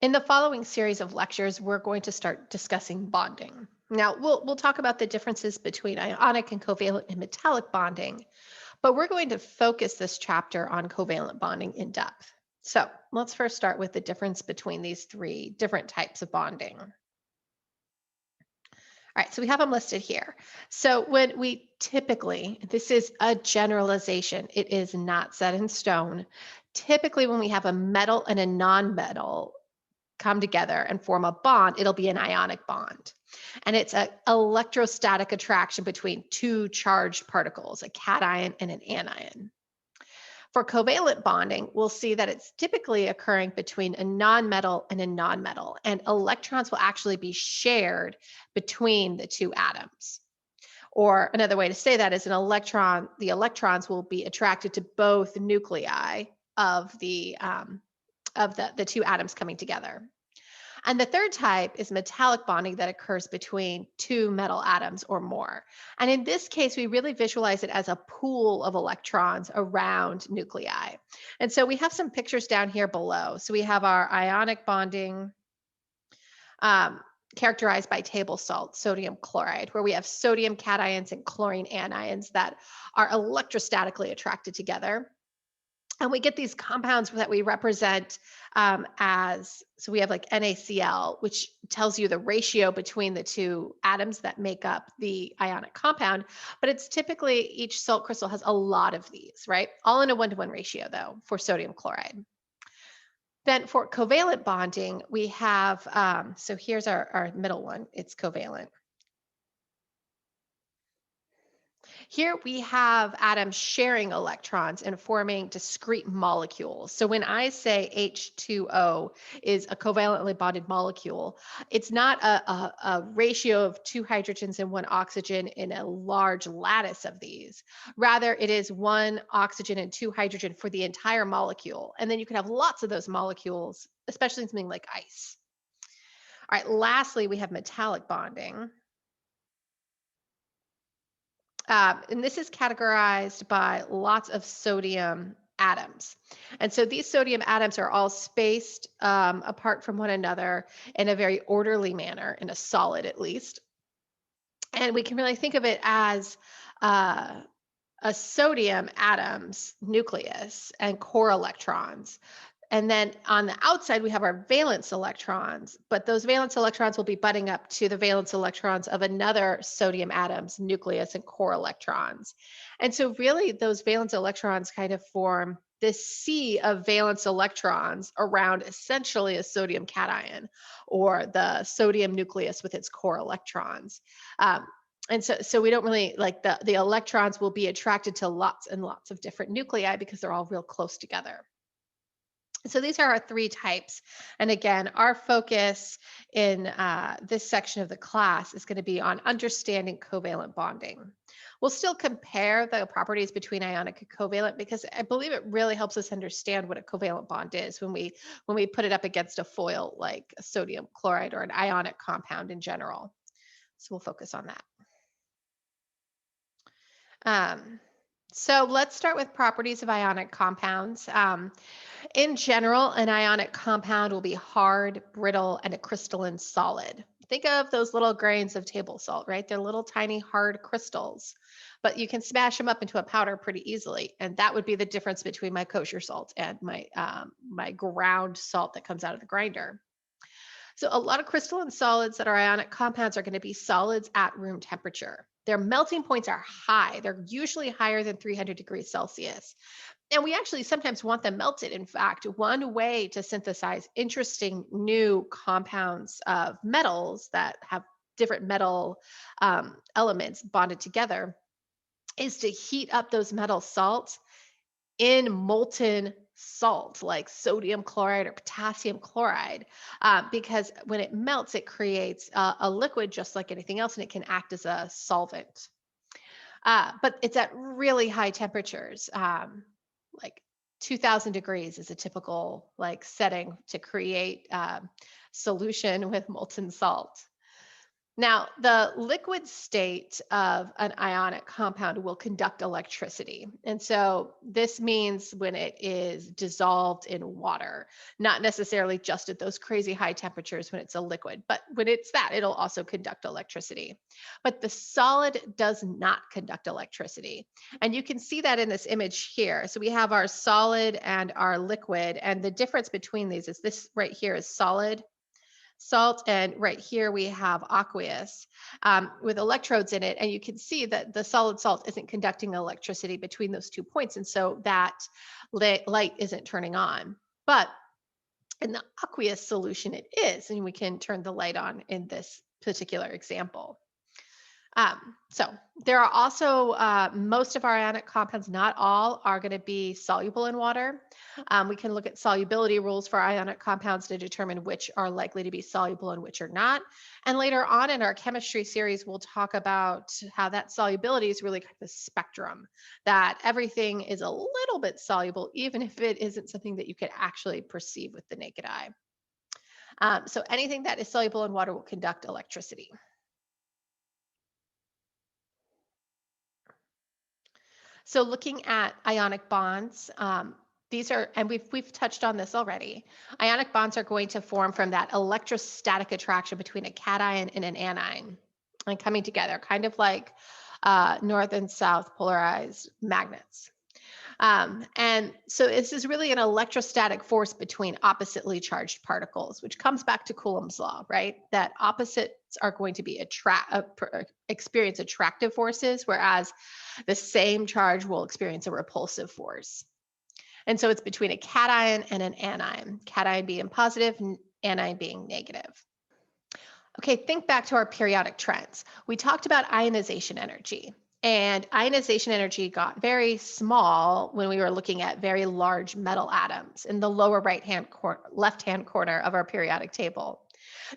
In the following series of lectures, we're going to start discussing bonding. Now, we'll talk about the differences between ionic and covalent and metallic bonding, but we're going to focus this chapter on covalent bonding in depth. So let's first start with the difference between these three different types of bonding. All right, so we have them listed here. So when we typically, this is a generalization, it is not set in stone. Typically, when we have a metal and a non-metal come together and form a bond, it'll be an ionic bond. And it's an electrostatic attraction between two charged particles, a cation and an anion. For covalent bonding, we'll see that it's typically occurring between a nonmetal and a nonmetal, and electrons will actually be shared between the two atoms. Or another way to say that is the electrons will be attracted to both nuclei of the two atoms coming together. And the third type is metallic bonding that occurs between two metal atoms or more. And in this case, we really visualize it as a pool of electrons around nuclei. And so we have some pictures down here below. So we have our ionic bonding um, characterized by table salt, sodium chloride, where we have sodium cations and chlorine anions that are electrostatically attracted together. And we get these compounds that we represent so we have like NaCl, which tells you the ratio between the two atoms that make up the ionic compound. But it's typically each salt crystal has a lot of these, right? All in a 1-to-1 ratio, though, for sodium chloride. Then for covalent bonding, we have, so here's our middle one, it's covalent. Here we have atoms sharing electrons and forming discrete molecules. So when I say H2O is a covalently bonded molecule, it's not a ratio of two hydrogens and one oxygen in a large lattice of these. Rather, it is one oxygen and two hydrogen for the entire molecule. And then you can have lots of those molecules, especially in something like ice. All right, lastly, we have metallic bonding. And this is categorized by lots of sodium atoms. And so these sodium atoms are all spaced apart from one another in a very orderly manner, in a solid at least. And we can really think of it as uh, a sodium atom's nucleus and core electrons. And then on the outside, we have our valence electrons, but those valence electrons will be butting up to the valence electrons of another sodium atom's nucleus and core electrons. And so really those valence electrons kind of form this sea of valence electrons around essentially a sodium cation or the sodium nucleus with its core electrons. And so we don't really like the electrons will be attracted to lots and lots of different nuclei because they're all real close together. So these are our three types. And again, our focus in this section of the class is going to be on understanding covalent bonding. We'll still compare the properties between ionic and covalent because I believe it really helps us understand what a covalent bond is when we put it up against a foil like sodium chloride or an ionic compound in general. So we'll focus on that. So let's start with properties of ionic compounds. In general, an ionic compound will be hard, brittle, and a crystalline solid. Think of those little grains of table salt, right? They're little tiny hard crystals, but you can smash them up into a powder pretty easily. And that would be the difference between my kosher salt and my ground salt that comes out of the grinder. So a lot of crystalline solids that are ionic compounds are going to be solids at room temperature. Their melting points are high. They're usually higher than 300 degrees Celsius. And we actually sometimes want them melted. In fact, one way to synthesize interesting new compounds of metals that have different metal elements bonded together is to heat up those metal salts in molten salt like sodium chloride or potassium chloride because when it melts it creates a liquid just like anything else and it can act as a solvent, but it's at really high temperatures, like 2000 degrees is a typical like setting to create solution with molten salt. Now, the liquid state of an ionic compound will conduct electricity. And so this means when it is dissolved in water, not necessarily just at those crazy high temperatures when it's a liquid, but when it's that, it'll also conduct electricity. But the solid does not conduct electricity. And you can see that in this image here. So we have our solid and our liquid, and the difference between these is this right here is solid salt, and right here we have aqueous with electrodes in it, and you can see that the solid salt isn't conducting electricity between those 2 points, and so that light isn't turning on. But in the aqueous solution it is, and we can turn the light on in this particular example. So there are also most of our ionic compounds, not all, are going to be soluble in water. We can look at solubility rules for ionic compounds to determine which are likely to be soluble and which are not. And later on in our chemistry series, we'll talk about how that solubility is really kind of a spectrum, that everything is a little bit soluble, even if it isn't something that you could actually perceive with the naked eye. So anything that is soluble in water will conduct electricity. So looking at ionic bonds, these are, and we've touched on this already. Ionic bonds are going to form from that electrostatic attraction between a cation and an anion, and coming together, kind of like north and south polarized magnets. And so this is really an electrostatic force between oppositely charged particles, which comes back to Coulomb's law, right? That opposites are going to be experience attractive forces, whereas the same charge will experience a repulsive force. And so it's between a cation and an anion, cation being positive, anion being negative. Okay, think back to our periodic trends. We talked about ionization energy. And ionization energy got very small when we were looking at very large metal atoms in the lower left-hand corner of our periodic table.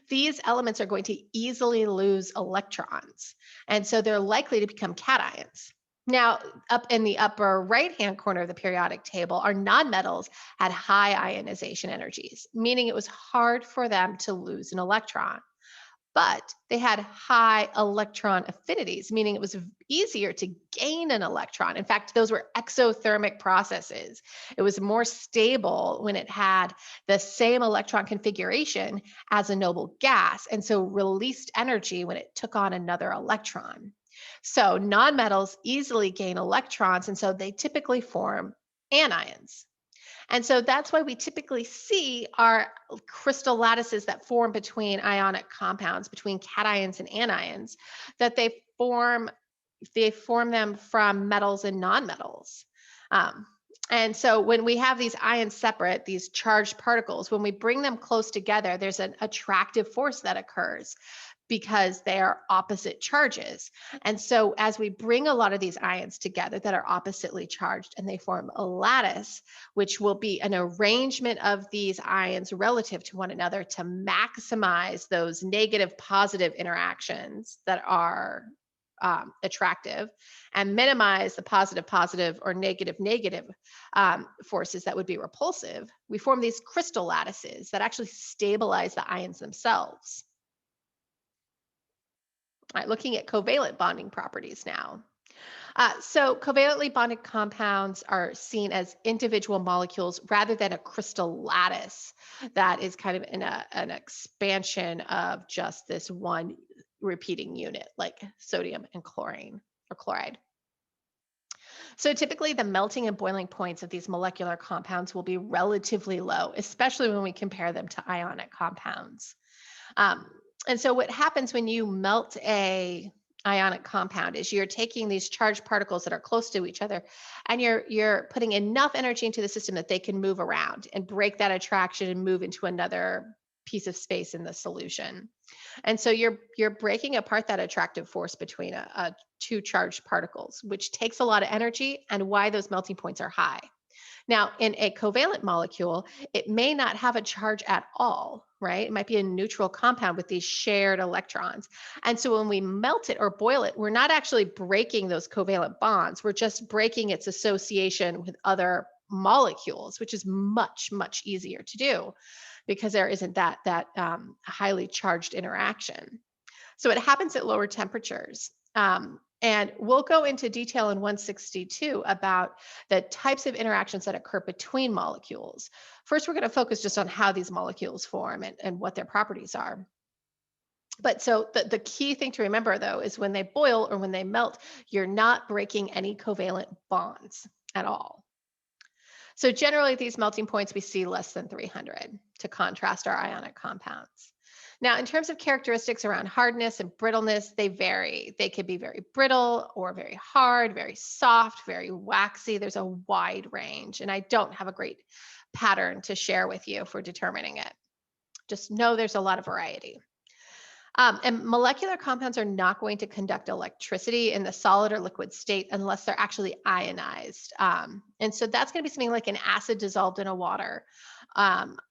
These elements are going to easily lose electrons, and so they're likely to become cations. Now, up in the upper right-hand corner of the periodic table, our nonmetals had high ionization energies, meaning it was hard for them to lose an electron. But they had high electron affinities, meaning it was easier to gain an electron. In fact, those were exothermic processes. It was more stable when it had the same electron configuration as a noble gas, and so released energy when it took on another electron. So nonmetals easily gain electrons, and so they typically form anions. And so that's why we typically see our crystal lattices that form between ionic compounds, between cations and anions, that they form them from metals and nonmetals. And so when we have these ions separate, these charged particles, when we bring them close together, there's an attractive force that occurs because they are opposite charges. And so as we bring a lot of these ions together that are oppositely charged, and they form a lattice, which will be an arrangement of these ions relative to one another to maximize those negative positive interactions that are attractive, and minimize the positive positive or negative negative forces that would be repulsive. We form these crystal lattices that actually stabilize the ions themselves. All right, looking at covalent bonding properties now. So covalently bonded compounds are seen as individual molecules rather than a crystal lattice that is kind of in an expansion of just this one repeating unit, like sodium and chlorine or chloride. So typically the melting and boiling points of these molecular compounds will be relatively low, especially when we compare them to ionic compounds. Um, and so what happens when you melt a ionic compound is you're taking these charged particles that are close to each other, and you're putting enough energy into the system that they can move around and break that attraction and move into another piece of space in the solution. And so you're breaking apart that attractive force between two charged particles, which takes a lot of energy, and why those melting points are high. Now, in a covalent molecule, it may not have a charge at all, right? It might be a neutral compound with these shared electrons. And so when we melt it or boil it, we're not actually breaking those covalent bonds. We're just breaking its association with other molecules, which is much, much easier to do because there isn't that highly charged interaction. So it happens at lower temperatures. And we'll go into detail in 162 about the types of interactions that occur between molecules. First, we're going to focus just on how these molecules form and what their properties are. But so the key thing to remember, though, is when they boil or when they melt, you're not breaking any covalent bonds at all. So generally, these melting points, we see less than 300 to contrast our ionic compounds. Now, in terms of characteristics around hardness and brittleness, they vary. They could be very brittle or very hard, very soft, very waxy. There's a wide range, and I don't have a great pattern to share with you for determining it. Just know there's a lot of variety. And molecular compounds are not going to conduct electricity in the solid or liquid state unless they're actually ionized. And so that's going to be something like an acid dissolved in a water,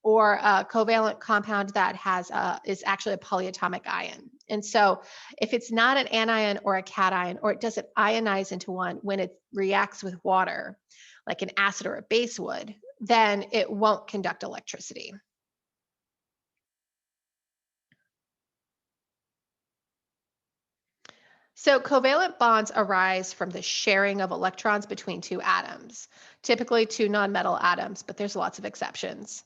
or a covalent compound that is actually a polyatomic ion. And so if it's not an anion or a cation, or it doesn't ionize into one when it reacts with water, like an acid or a base would, then it won't conduct electricity. So covalent bonds arise from the sharing of electrons between two atoms, typically two nonmetal atoms, but there's lots of exceptions.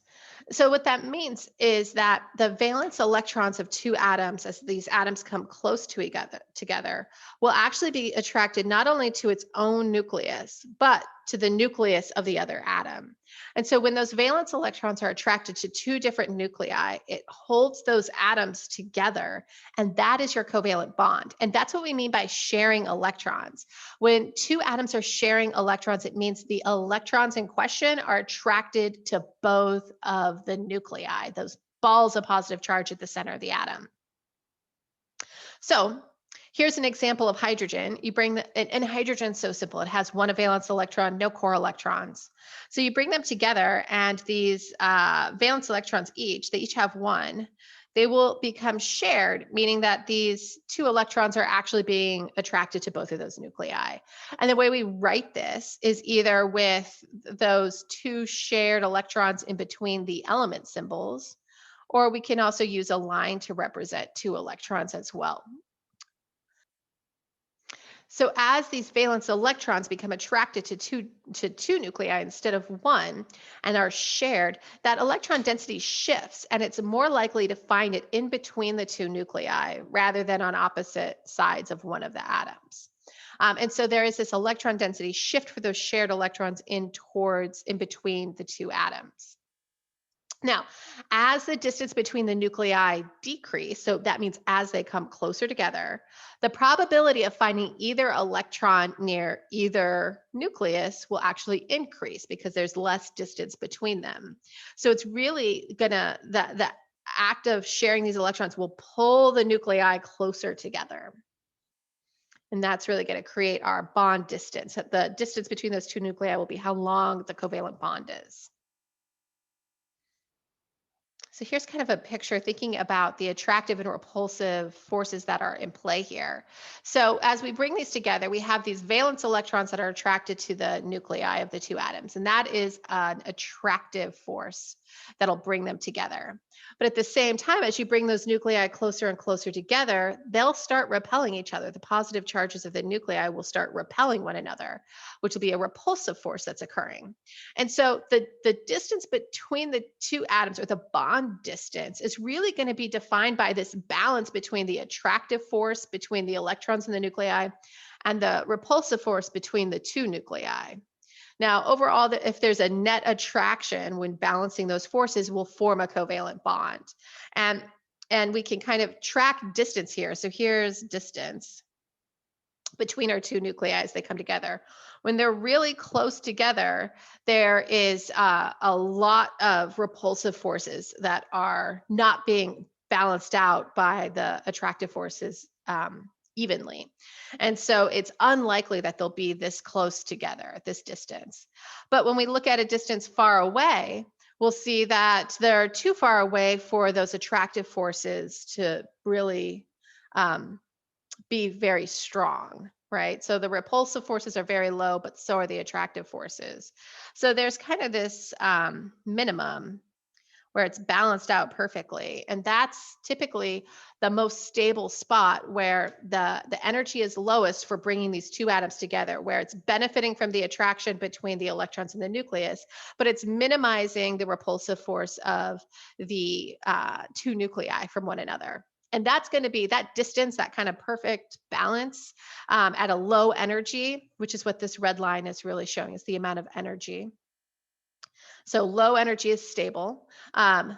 So what that means is that the valence electrons of two atoms, as these atoms come close to together, will actually be attracted not only to its own nucleus, but to the nucleus of the other atom. And so when those valence electrons are attracted to two different nuclei, it holds those atoms together, and that is your covalent bond. And that's what we mean by sharing electrons. When two atoms are sharing electrons, it means the electrons in question are attracted to both of the nuclei, those balls of positive charge at the center of the atom. So here's an example of hydrogen. You bring and hydrogen's so simple. It has one valence electron, no core electrons. So you bring them together, and these valence electrons they each have one. They will become shared, meaning that these two electrons are actually being attracted to both of those nuclei. And the way we write this is either with those two shared electrons in between the element symbols, or we can also use a line to represent two electrons as well. So as these valence electrons become attracted to two nuclei instead of one and are shared, that electron density shifts, and it's more likely to find it in between the two nuclei rather than on opposite sides of one of the atoms. And so there is this electron density shift for those shared electrons in between the two atoms. Now, as the distance between the nuclei decrease, so that means as they come closer together, the probability of finding either electron near either nucleus will actually increase because there's less distance between them. So it's really the act of sharing these electrons will pull the nuclei closer together. And that's really going to create our bond distance. The distance between those two nuclei will be how long the covalent bond is. So here's kind of a picture thinking about the attractive and repulsive forces that are in play here. So as we bring these together, we have these valence electrons that are attracted to the nuclei of the two atoms, and that is an attractive force that'll bring them together. But at the same time, as you bring those nuclei closer and closer together, they'll start repelling each other. The positive charges of the nuclei will start repelling one another, which will be a repulsive force that's occurring. And so the distance between the two atoms, or the bond distance, is really going to be defined by this balance between the attractive force between the electrons in the nuclei and the repulsive force between the two nuclei. Now, overall, if there's a net attraction when balancing those forces, will form a covalent bond. And we can kind of track distance here. So here's distance between our two nuclei as they come together. When they're really close together, there is a lot of repulsive forces that are not being balanced out by the attractive forces evenly. And so it's unlikely that they'll be this close together at this distance. But when we look at a distance far away, we'll see that they're too far away for those attractive forces to really be very strong, right? So the repulsive forces are very low, but so are the attractive forces. So there's kind of this minimum where it's balanced out perfectly. And that's typically the most stable spot where the energy is lowest for bringing these two atoms together, where it's benefiting from the attraction between the electrons in the nucleus, but it's minimizing the repulsive force of the two nuclei from one another. And that's going to be that distance, that kind of perfect balance at a low energy, which is what this red line is really showing, is the amount of energy. So low energy is stable.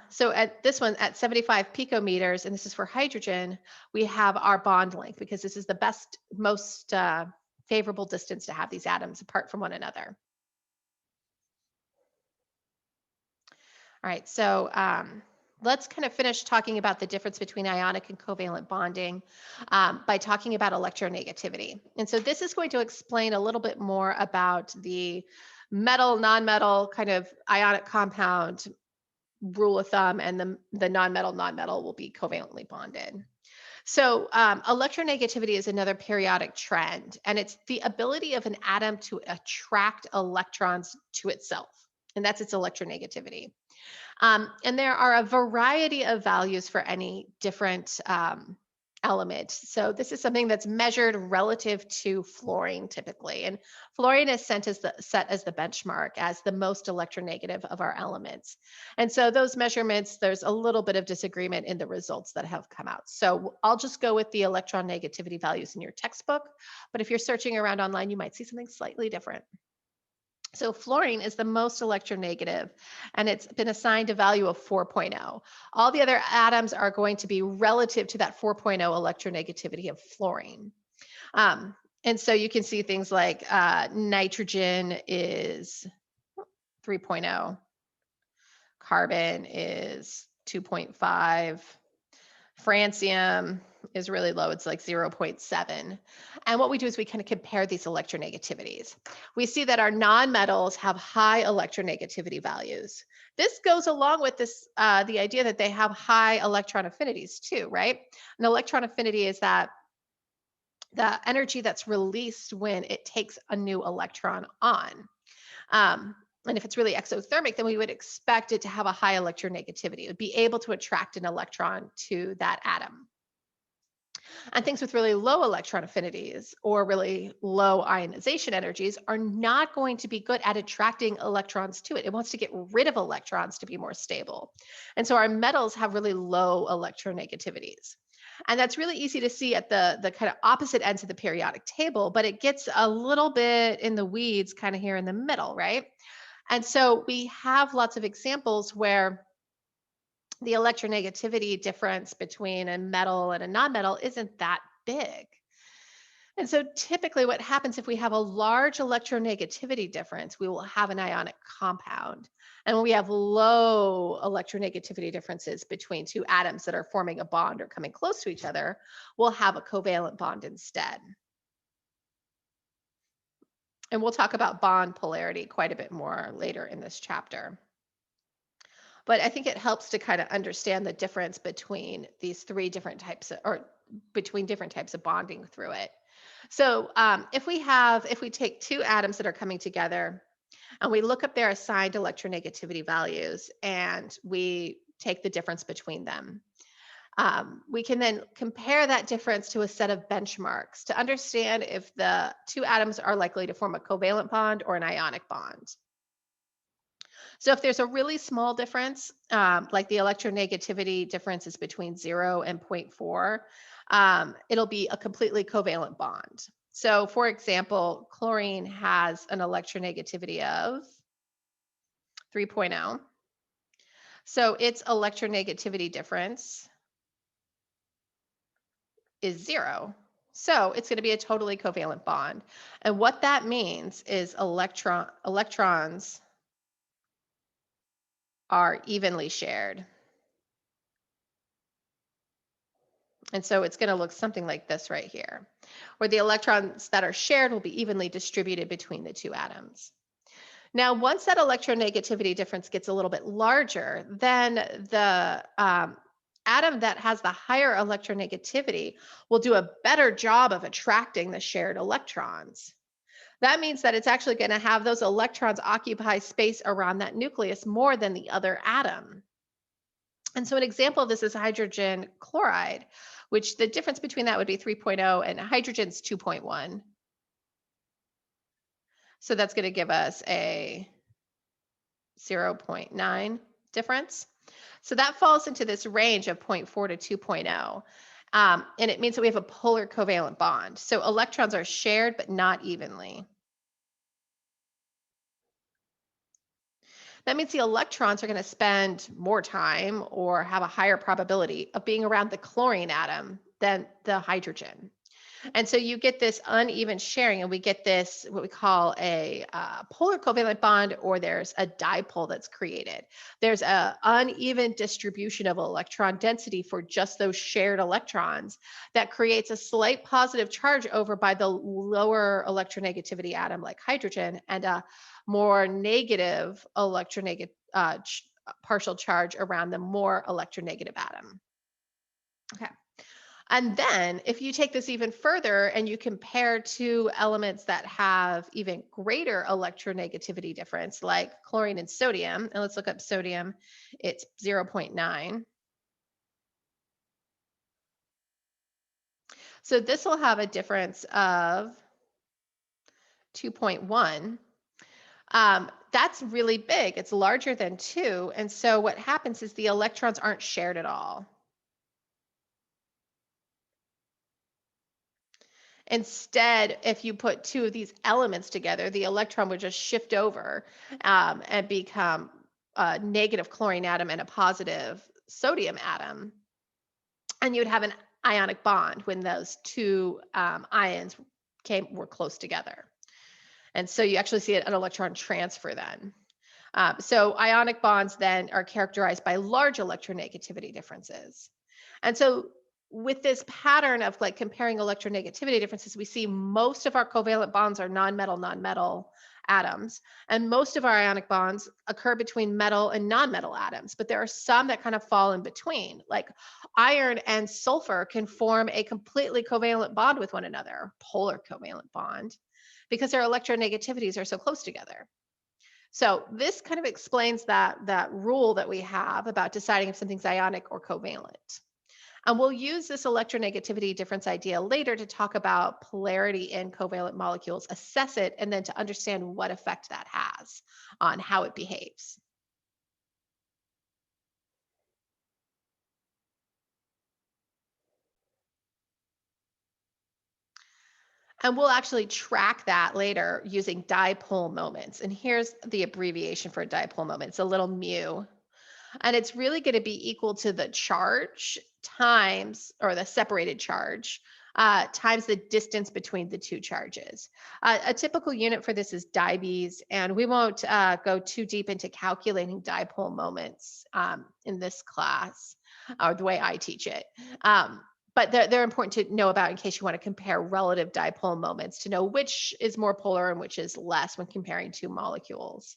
So at this one, at 75 picometers, and this is for hydrogen, we have our bond length, because this is the best, most favorable distance to have these atoms apart from one another. All right, so let's kind of finish talking about the difference between ionic and covalent bonding by talking about electronegativity. And so this is going to explain a little bit more about the metal, non-metal kind of ionic compound rule of thumb, and the non-metal will be covalently bonded. So electronegativity is another periodic trend, and it's the ability of an atom to attract electrons to itself, and that's its electronegativity. And there are a variety of values for any different element. So this is something that's measured relative to fluorine typically. And fluorine is set as the benchmark as the most electronegative of our elements. And so those measurements, there's a little bit of disagreement in the results that have come out. So I'll just go with the electron negativity values in your textbook. But if you're searching around online, you might see something slightly different. So fluorine is the most electronegative, and it's been assigned a value of 4.0. All the other atoms are going to be relative to that 4.0 electronegativity of fluorine. And so you can see things like nitrogen is 3.0, carbon is 2.5, francium is really low. It's like 0.7. And what we do is we kind of compare these electronegativities. We see that our nonmetals have high electronegativity values. This goes along with this, the idea that they have high electron affinities too, right? An electron affinity is that the energy that's released when it takes a new electron on. And if it's really exothermic, then we would expect it to have a high electronegativity. It would be able to attract an electron to that atom. And things with really low electron affinities or really low ionization energies are not going to be good at attracting electrons to it. It wants to get rid of electrons to be more stable. And so our metals have really low electronegativities. And that's really easy to see at the kind of opposite ends of the periodic table, but it gets a little bit in the weeds kind of here in the middle, right? And so we have lots of examples where the electronegativity difference between a metal and a nonmetal isn't that big. And so typically what happens if we have a large electronegativity difference, we will have an ionic compound. And when we have low electronegativity differences between two atoms that are forming a bond or coming close to each other, we'll have a covalent bond instead. And we'll talk about bond polarity quite a bit more later in this chapter. But I think it helps to kind of understand the difference between these three different types of, or between different types of bonding through it. So if we take two atoms that are coming together and we look up their assigned electronegativity values and we take the difference between them, we can then compare that difference to a set of benchmarks to understand if the two atoms are likely to form a covalent bond or an ionic bond. So if there's a really small difference, like the electronegativity difference is between 0 and 0.4, it'll be a completely covalent bond. So for example, chlorine has an electronegativity of 3.0. So its electronegativity difference is 0. So it's going to be a totally covalent bond. And what that means is electrons are evenly shared. And so it's going to look something like this right here, where the electrons that are shared will be evenly distributed between the two atoms. Now, once that electronegativity difference gets a little bit larger, then the atom that has the higher electronegativity will do a better job of attracting the shared electrons. That means that it's actually going to have those electrons occupy space around that nucleus more than the other atom. And so an example of this is hydrogen chloride, which the difference between that would be 3.0 and hydrogen's 2.1. So that's going to give us a 0.9 difference. So that falls into this range of 0.4 to 2.0. And it means that we have a polar covalent bond. So electrons are shared, but not evenly. That means the electrons are going to spend more time or have a higher probability of being around the chlorine atom than the hydrogen. And so you get this uneven sharing, and we get this, what we call a polar covalent bond, or there's a dipole that's created. There's an uneven distribution of electron density for just those shared electrons that creates a slight positive charge over by the lower electronegativity atom like hydrogen, and a more negative partial charge around the more electronegative atom. Okay. And then if you take this even further and you compare two elements that have even greater electronegativity difference, like chlorine and sodium, and let's look up sodium, it's 0.9. So this will have a difference of 2.1. That's really big. It's larger than 2. And so what happens is the electrons aren't shared at all. Instead, if you put two of these elements together, the electron would just shift over and become a negative chlorine atom and a positive sodium atom. And you would have an ionic bond when those two ions were close together. And so you actually see an electron transfer then. So ionic bonds then are characterized by large electronegativity differences. And so with this pattern of like comparing electronegativity differences, we see most of our covalent bonds are non-metal atoms, and most of our ionic bonds occur between metal and non-metal atoms, but there are some that kind of fall in between. Like iron and sulfur can form a completely covalent bond with one another, polar covalent bond, because their electronegativities are so close together. So this kind of explains that rule that we have about deciding if something's ionic or covalent. And we'll use this electronegativity difference idea later to talk about polarity in covalent molecules, assess it, and then to understand what effect that has on how it behaves. And we'll actually track that later using dipole moments. And here's the abbreviation for a dipole moment. It's a little mu. And it's really going to be equal to the charge times, or the separated charge, times the distance between the two charges. A typical unit for this is dBs, and we won't go too deep into calculating dipole moments in this class, or the way I teach it. But they're important to know about in case you want to compare relative dipole moments to know which is more polar and which is less when comparing two molecules.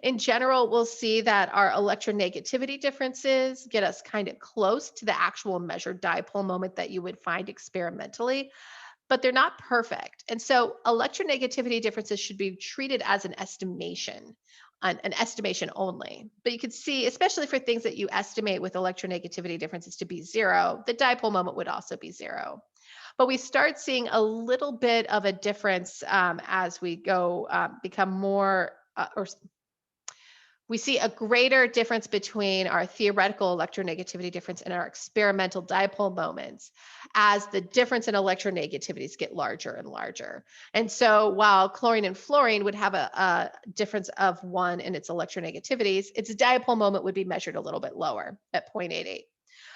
In general, we'll see that our electronegativity differences get us kind of close to the actual measured dipole moment that you would find experimentally, but they're not perfect. And so electronegativity differences should be treated as an estimation, an estimation only. But you can see, especially for things that you estimate with electronegativity differences to be 0, the dipole moment would also be 0. But we start seeing a little bit of a difference as we go become more, we see a greater difference between our theoretical electronegativity difference and our experimental dipole moments as the difference in electronegativities get larger and larger. And so while chlorine and fluorine would have a difference of 1 in its electronegativities, its dipole moment would be measured a little bit lower at 0.88.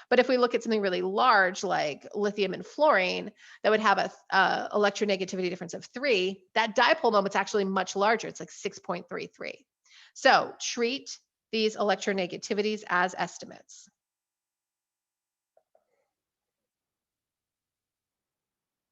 But if we look at something really large like lithium and fluorine that would have a electronegativity difference of 3, that dipole moment's actually much larger. It's like 6.33. So treat these electronegativities as estimates.